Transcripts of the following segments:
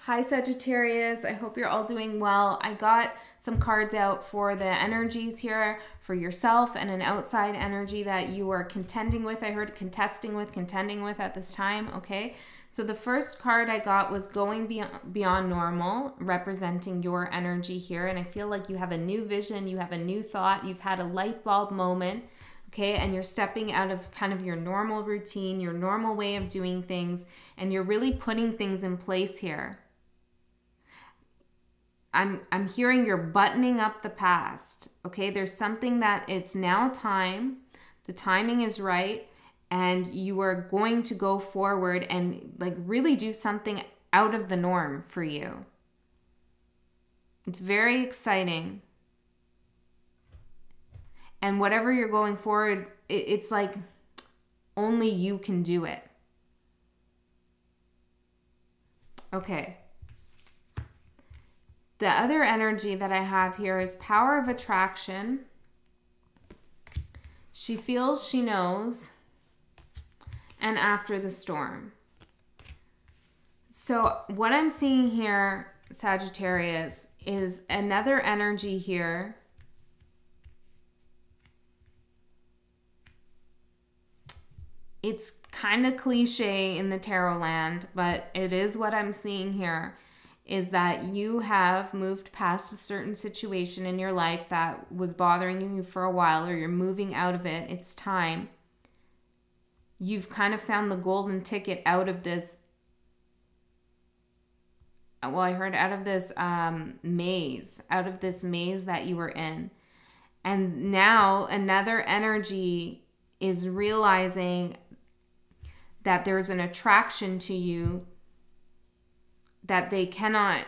Hi Sagittarius, I hope you're all doing well. I got some cards out for the energies here for yourself and an outside energy that you are contending with. I heard contending with at this time, okay? So the first card I got was going beyond normal, representing your energy here. And I feel like you have a new vision, you have a new thought, you've had a light bulb moment, okay? And you're stepping out of kind of your normal routine, your normal way of doing things, and you're really putting things in place here. I'm hearing you're buttoning up the past, okay? There's something that it's now time, the timing is right, and you are going to go forward and like really do something out of the norm for you. It's very exciting. And whatever you're going forward, it's like only you can do it. Okay. The other energy that I have here is power of attraction. She feels, she knows, and after the storm. So what I'm seeing here, Sagittarius, is another energy here. It's kind of cliche in the tarot land, but it is what I'm seeing here. Is that you have moved past a certain situation in your life that was bothering you for a while, or you're moving out of it. It's time. You've kind of found the golden ticket out of this, well, I heard out of this maze that you were in. And now another energy is realizing that there's an attraction to you that they cannot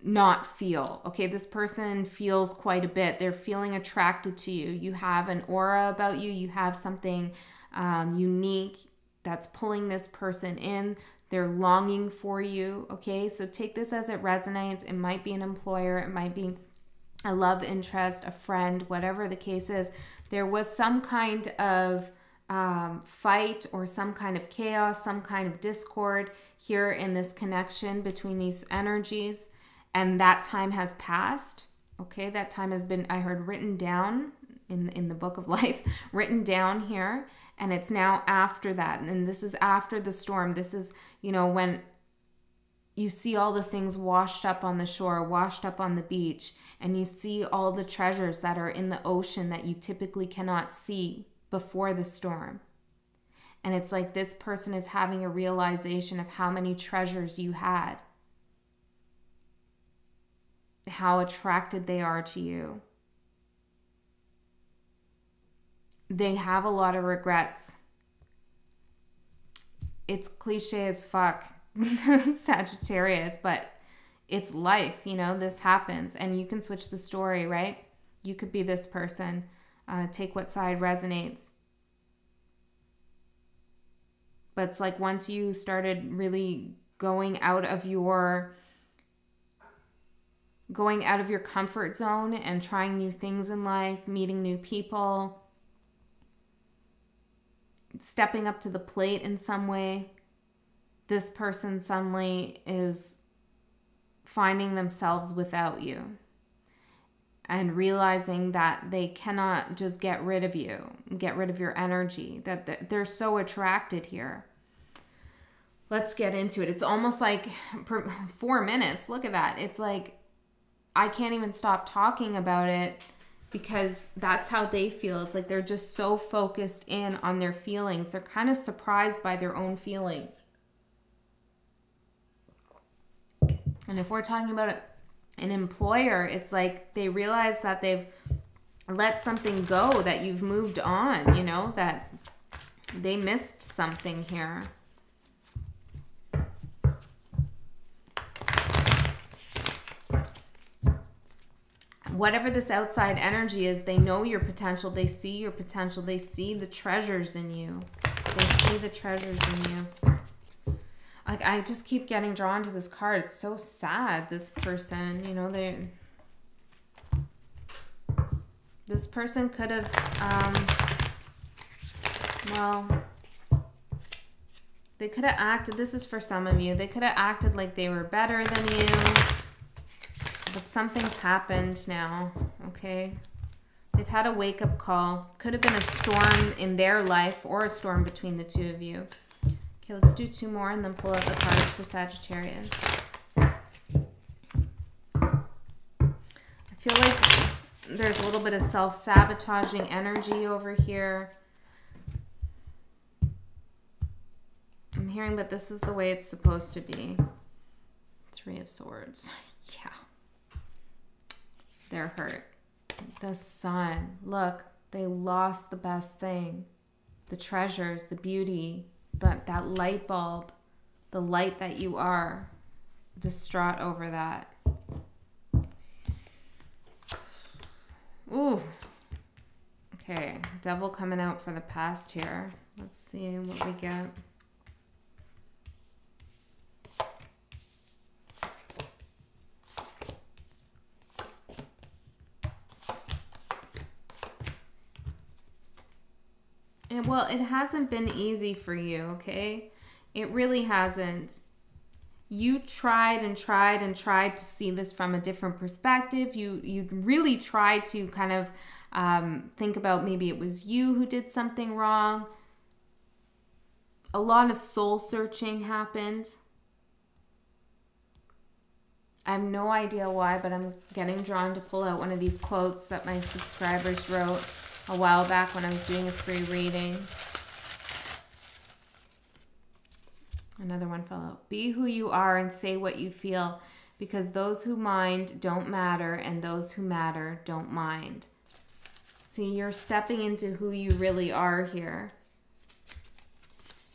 not feel. Okay, this person feels quite a bit. They're feeling attracted to you. You have an aura about you. You have something unique that's pulling this person in. They're longing for you. Okay, so take this as it resonates. It might be an employer. It might be a love interest, a friend, whatever the case is. There was some kind of fight or some kind of chaos, some kind of discord here in this connection between these energies, and that time has passed. Okay, that time has been, I heard, written down in the book of life, written down here, and it's now after that. And this is after the storm. This is, you know, when you see all the things washed up on the shore, washed up on the beach, and you see all the treasures that are in the ocean that you typically cannot see before the storm. And it's like this person is having a realization of how many treasures you had, how attracted they are to you. They have a lot of regrets. It's cliche as fuck, Sagittarius, but it's life, you know, this happens, and you can switch the story, right? You could be this person. Take what side resonates. But it's like once you started really going out of your comfort zone and trying new things in life, meeting new people, stepping up to the plate in some way, this person suddenly is finding themselves without you. And realizing that they cannot just get rid of you, get rid of your energy, that they're so attracted here. Let's get into it. It's almost like 4 minutes. Look at that. It's like I can't even stop talking about it because that's how they feel. It's like they're just so focused in on their feelings. They're kind of surprised by their own feelings. And if we're talking about it, an employer, it's like they realize that they've let something go, that you've moved on, you know, that they missed something here. Whatever this outside energy is, they know your potential, they see your potential, they see the treasures in you. They see the treasures in you. Like, I just keep getting drawn to this card. It's so sad, this person, you know, this person could have, well, They could have acted, this is for some of you, they could have acted like they were better than you, but something's happened now, okay? They've had a wake-up call. Could have been a storm in their life or a storm between the two of you. Okay, let's do 2 more and then pull out the cards for Sagittarius. I feel like there's a little bit of self-sabotaging energy over here. I'm hearing that this is the way it's supposed to be. 3 of Swords. Yeah. They're hurt. The Sun. Look, they lost the best thing. The treasures, the beauty, that light bulb, the light that you are. Distraught over that. Ooh. Okay, Devil coming out for the past here. Let's see what we get. And well, it hasn't been easy for you, okay? It really hasn't. You tried and tried and tried to see this from a different perspective. You really tried to kind of think about maybe it was you who did something wrong. A lot of soul searching happened. I have no idea why, but I'm getting drawn to pull out one of these quotes that my subscribers wrote a while back when I was doing a free reading. Another one fell out. Be who you are and say what you feel, because those who mind don't matter and those who matter don't mind. See, you're stepping into who you really are here.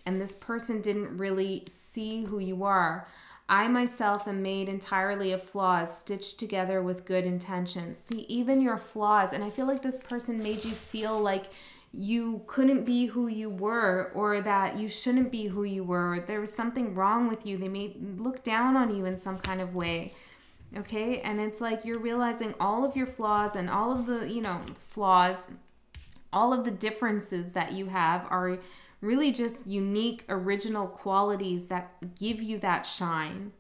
And this person didn't really see who you are. I myself am made entirely of flaws stitched together with good intentions. See, even your flaws, and I feel like this person made you feel like you couldn't be who you were, or that you shouldn't be who you were. There was something wrong with you. They made look down on you in some kind of way. Okay? And it's like you're realizing all of your flaws and all of the, flaws, all of the differences that you have are really just unique, original qualities that give you that shine.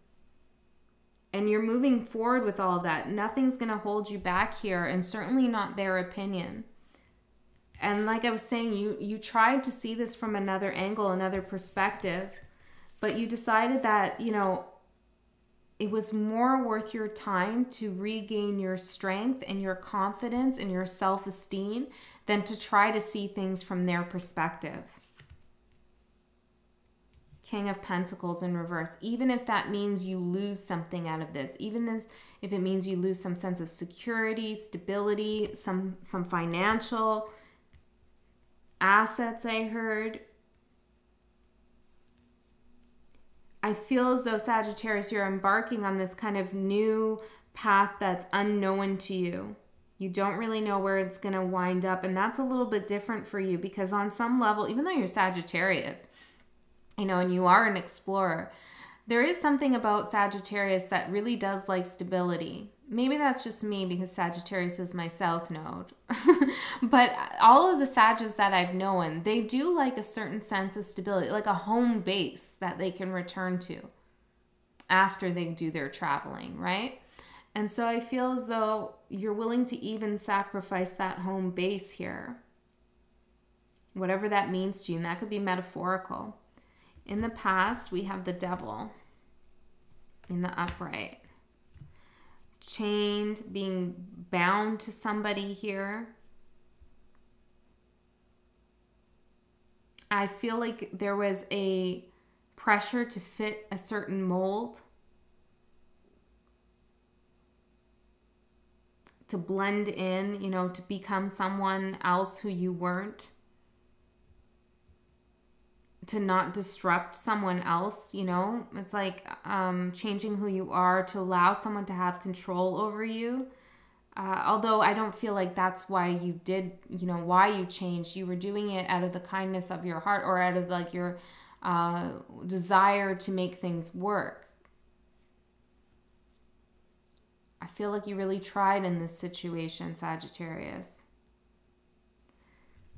And you're moving forward with all of that. Nothing's going to hold you back here, and certainly not their opinion. And like I was saying, you tried to see this from another angle, another perspective, but you decided that, it was more worth your time to regain your strength and your confidence and your self-esteem than to try to see things from their perspective. King of Pentacles in reverse. Even if that means you lose something out of this, if it means you lose some sense of security, stability, some financial assets, I heard. I feel as though, Sagittarius, you're embarking on this kind of new path that's unknown to you. You don't really know where it's going to wind up, and that's a little bit different for you, because on some level, even though you're Sagittarius, and you are an explorer, there is something about Sagittarius that really does like stability. Maybe that's just me because Sagittarius is my south node. But all of the Sagittarius that I've known, they do like a certain sense of stability, like a home base that they can return to after they do their traveling, right? And so I feel as though you're willing to even sacrifice that home base here. Whatever that means to you, and that could be metaphorical. In the past, we have the Devil in the upright. Chained, being bound to somebody here. I feel like there was a pressure to fit a certain mold, to blend in, to become someone else who you weren't. To not disrupt someone else, it's like changing who you are to allow someone to have control over you. Although I don't feel like that's why you did, why you changed. You were doing it out of the kindness of your heart, or out of like your desire to make things work. I feel like you really tried in this situation, Sagittarius.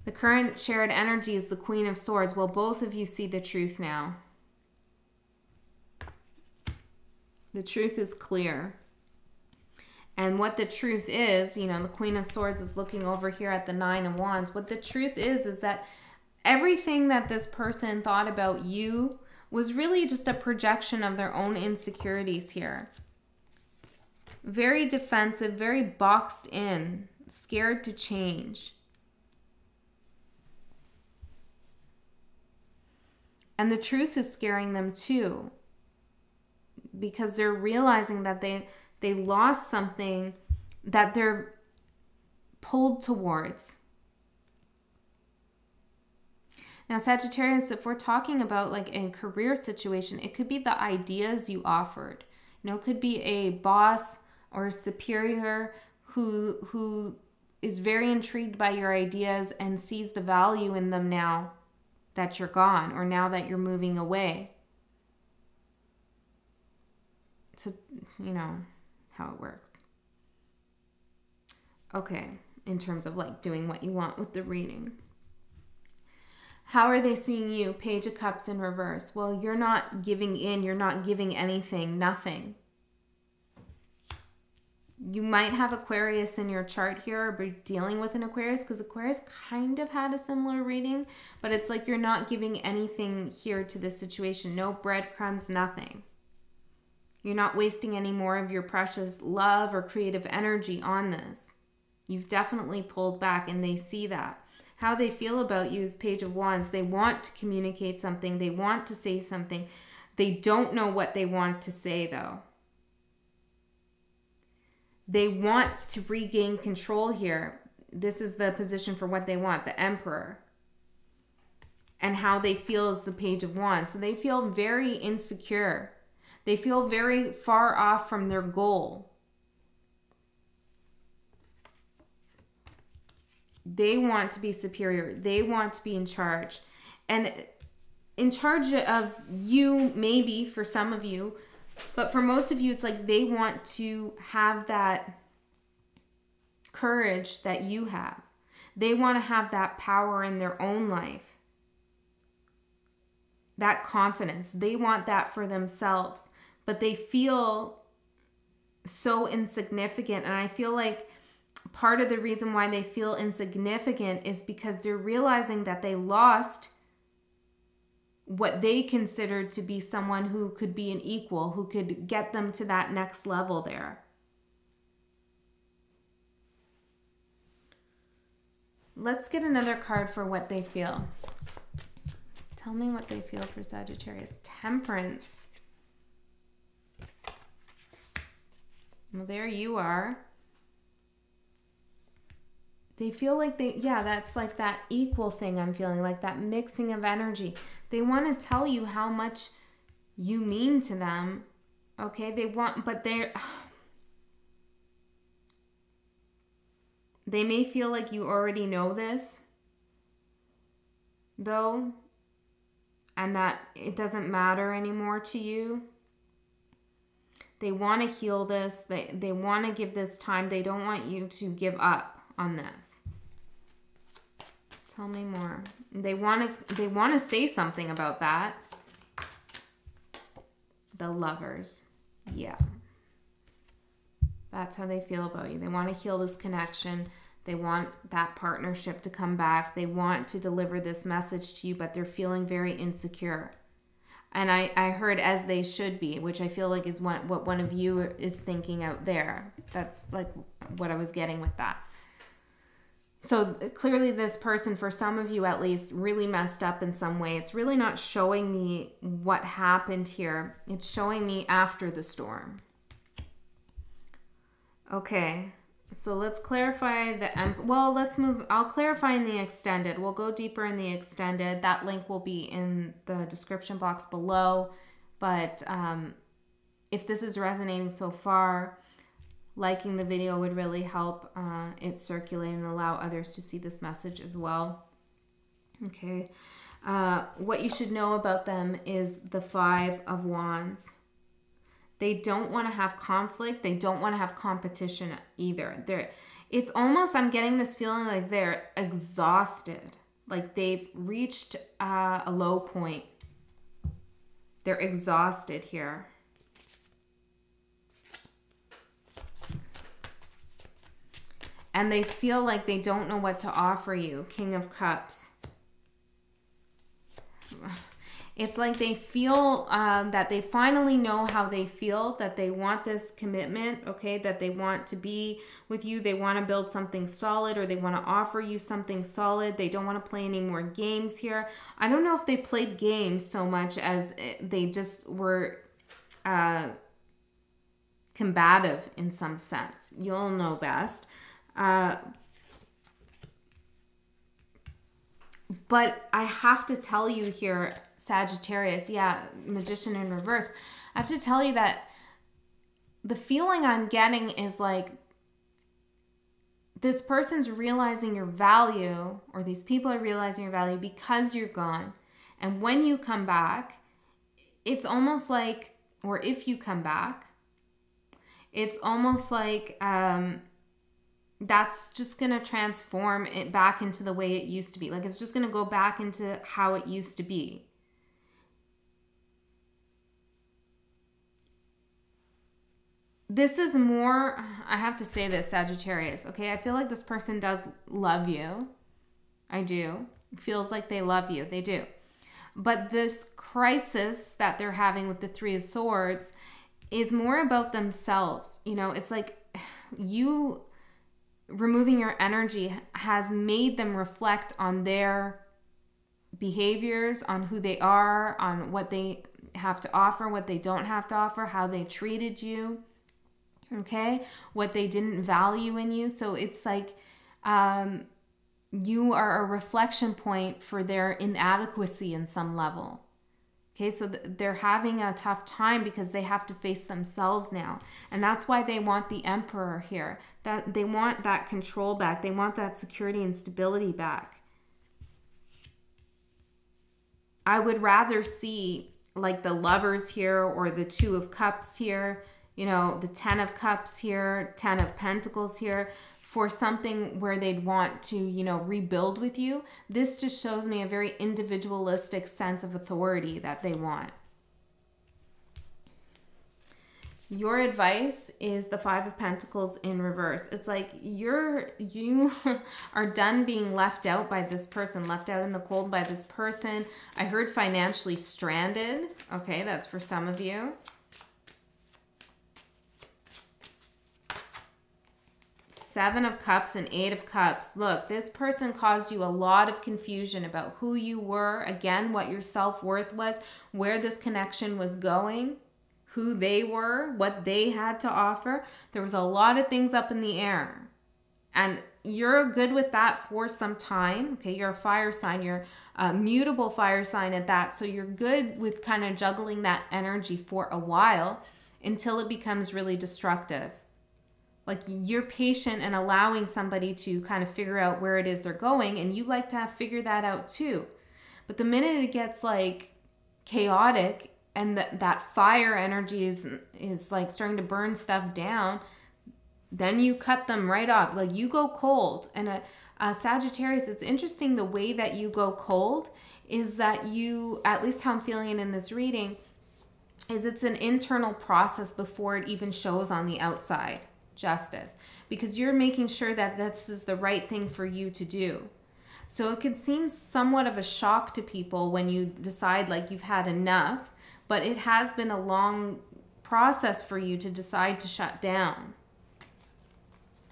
The current shared energy is the Queen of Swords. Well, both of you see the truth now. The truth is clear. And what the truth is, you know, the Queen of Swords is looking over here at the Nine of Wands. What the truth is that everything that this person thought about you was really just a projection of their own insecurities here. Very defensive, very boxed in, scared to change. And the truth is scaring them too, because they're realizing that they lost something that they're pulled towards. Now, Sagittarius, if we're talking about like a career situation, it could be the ideas you offered. You know, it could be a boss or a superior who is very intrigued by your ideas and sees the value in them now that you're gone, or now that you're moving away. So, you know how it works. Okay, in terms of like doing what you want with the reading. How are they seeing you? Page of Cups in reverse. Well, you're not giving in. You're not giving anything. Nothing. You might have Aquarius in your chart here, or be dealing with an Aquarius, because Aquarius kind of had a similar reading, but it's like you're not giving anything here to this situation. No breadcrumbs, nothing. You're not wasting any more of your precious love or creative energy on this. You've definitely pulled back, and they see that. How they feel about you is Page of Wands. They want to communicate something. They want to say something. They don't know what they want to say, though. They want to regain control here. This is the position for what they want, the Emperor. And how they feel is the Page of Wands. So they feel very insecure. They feel very far off from their goal. They want to be superior. They want to be in charge. And in charge of you, maybe for some of you, but for most of you, it's like they want to have that courage that you have. They want to have that power in their own life. That confidence. They want that for themselves. But they feel so insignificant. And I feel like part of the reason why they feel insignificant is because they're realizing that they lost what they considered to be someone who could be an equal, who could get them to that next level there. Let's get another card for what they feel. Tell me what they feel for Sagittarius. Temperance. Well, there you are. They feel like that's like that equal thing I'm feeling, like that mixing of energy. They want to tell you how much you mean to them. Okay, they may feel like you already know this, though, and that it doesn't matter anymore to you. They want to heal this. They want to give this time. They don't want you to give up on this. Tell me more. They want to say something about that. The Lovers. Yeah. That's how they feel about you. They want to heal this connection. They want that partnership to come back. They want to deliver this message to you, but they're feeling very insecure. And I heard as they should be, which I feel like is what one of you is thinking out there. That's like what I was getting with that. So clearly this person, for some of you at least, really messed up in some way. It's really not showing me what happened here. It's showing me after the storm. Okay, so let's clarify let's move. I'll clarify in the extended. We'll go deeper in the extended. That link will be in the description box below. But if this is resonating so far, liking the video would really help it circulate and allow others to see this message as well. Okay. What you should know about them is the Five of Wands. They don't want to have conflict. They don't want to have competition either. It's almost, I'm getting this feeling like they're exhausted. Like they've reached a low point. They're exhausted here. and they feel like they don't know what to offer you. King of Cups. It's like they feel that they finally know how they feel, that they want this commitment, okay, that they want to be with you. They want to build something solid, or they want to offer you something solid. They don't want to play any more games here. I don't know if they played games so much as they just were combative in some sense. You'll know best. But I have to tell you here, Sagittarius, yeah, Magician in reverse. I have to tell you that the feeling I'm getting is like this person's realizing your value, or these people are realizing your value because you're gone. And when you come back, it's almost like, or if you come back, it's almost like that's just going to transform it back into the way it used to be. Like it's just going to go back into how it used to be. This is more, I have to say this, Sagittarius, okay? I feel like this person does love you. I do. It feels like they love you. They do. But this crisis that they're having with the Three of Swords is more about themselves. You know, it's like you removing your energy has made them reflect on their behaviors, on who they are, on what they have to offer, what they don't have to offer, how they treated you. Okay, what they didn't value in you. So it's like you are a reflection point for their inadequacy in some level. Okay, so they're having a tough time because they have to face themselves now. And that's why they want the Emperor here. That they want that control back. They want that security and stability back. I would rather see like the Lovers here, or the Two of Cups here, you know, the 10 of Cups here, 10 of Pentacles here, for something where they'd want to, you know, rebuild with you. This just shows me a very individualistic sense of authority that they want. Your advice is the Five of Pentacles in reverse. It's like you are done being left out by this person, left out in the cold by this person. I heard financially stranded. Okay, that's for some of you. Seven of Cups and Eight of Cups. Look, this person caused you a lot of confusion about who you were, again, what your self-worth was, where this connection was going, who they were, what they had to offer. There was a lot of things up in the air. And you're good with that for some time. Okay, you're a fire sign. You're a mutable fire sign at that. So you're good with kind of juggling that energy for a while until it becomes really destructive. Like you're patient and allowing somebody to kind of figure out where it is they're going, and you like to figure that out too. But the minute it gets like chaotic and that fire energy is like starting to burn stuff down, then you cut them right off. Like you go cold. And a Sagittarius, it's interesting the way that you go cold is that you, at least how I'm feeling it in this reading, is it's an internal process before it even shows on the outside. Justice, because you're making sure that this is the right thing for you to do. So it can seem somewhat of a shock to people when you decide like you've had enough, but it has been a long process for you to decide to shut down.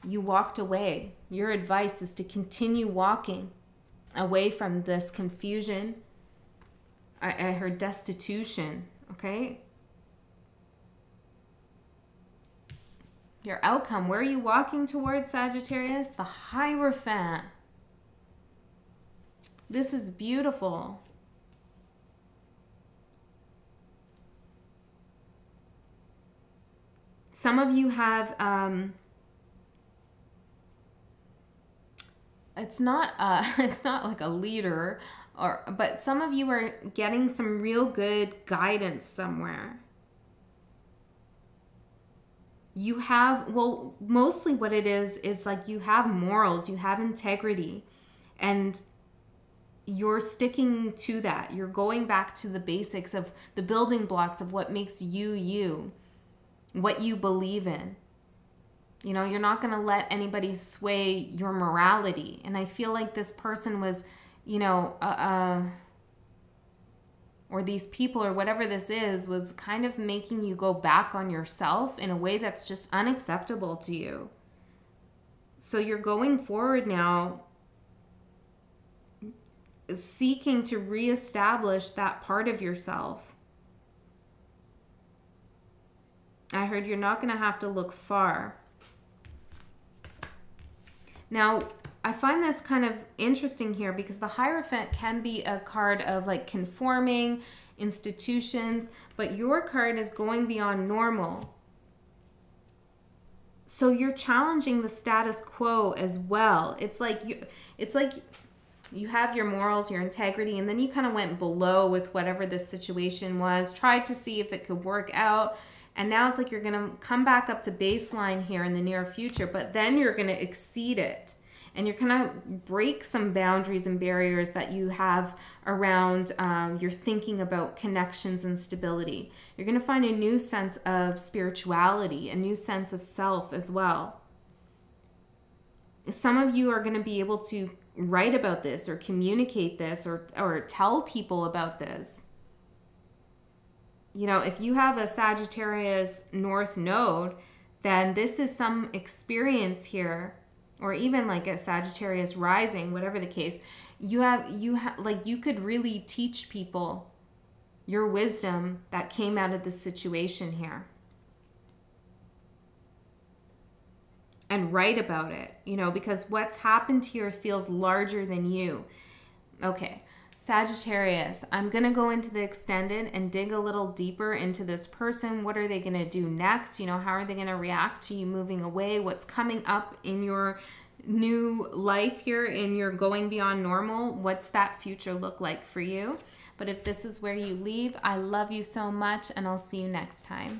You walked away. Your advice is to continue walking away from this confusion. I heard destitution, okay? Your outcome, where are you walking towards, Sagittarius? The Hierophant. This is beautiful. Some of you have, it's not like a leader, but some of you are getting some real good guidance somewhere. You have, well, mostly what it is like you have morals, you have integrity, and you're sticking to that. You're going back to the basics of the building blocks of what makes you you, what you believe in. You know, you're not going to let anybody sway your morality. And I feel like this person was, you know, or these people or whatever this is, was kind of making you go back on yourself in a way that's just unacceptable to you. So you're going forward now seeking to reestablish that part of yourself. I heard you're not going to have to look far. Now, I find this kind of interesting here because the Hierophant can be a card of like conforming institutions, but your card is going beyond normal. So you're challenging the status quo as well. It's like you have your morals, your integrity, and then you kind of went below with whatever this situation was, tried to see if it could work out. And now it's like you're going to come back up to baseline here in the near future, but then you're going to exceed it. And you're going to break some boundaries and barriers that you have around your thinking about connections and stability. You're going to find a new sense of spirituality, a new sense of self as well. Some of you are going to be able to write about this or communicate this or tell people about this. You know, if you have a Sagittarius North node, then this is some experience here, or even like a Sagittarius rising, whatever the case. You could really teach people your wisdom that came out of this situation here. And write about it, you know, because what's happened here feels larger than you. Okay. Sagittarius, I'm going to go into the extended and dig a little deeper into this person. What are they going to do next? You know, how are they going to react to you moving away? What's coming up in your new life here, in your going beyond normal? What's that future look like for you? But if this is where you leave, I love you so much, and I'll see you next time.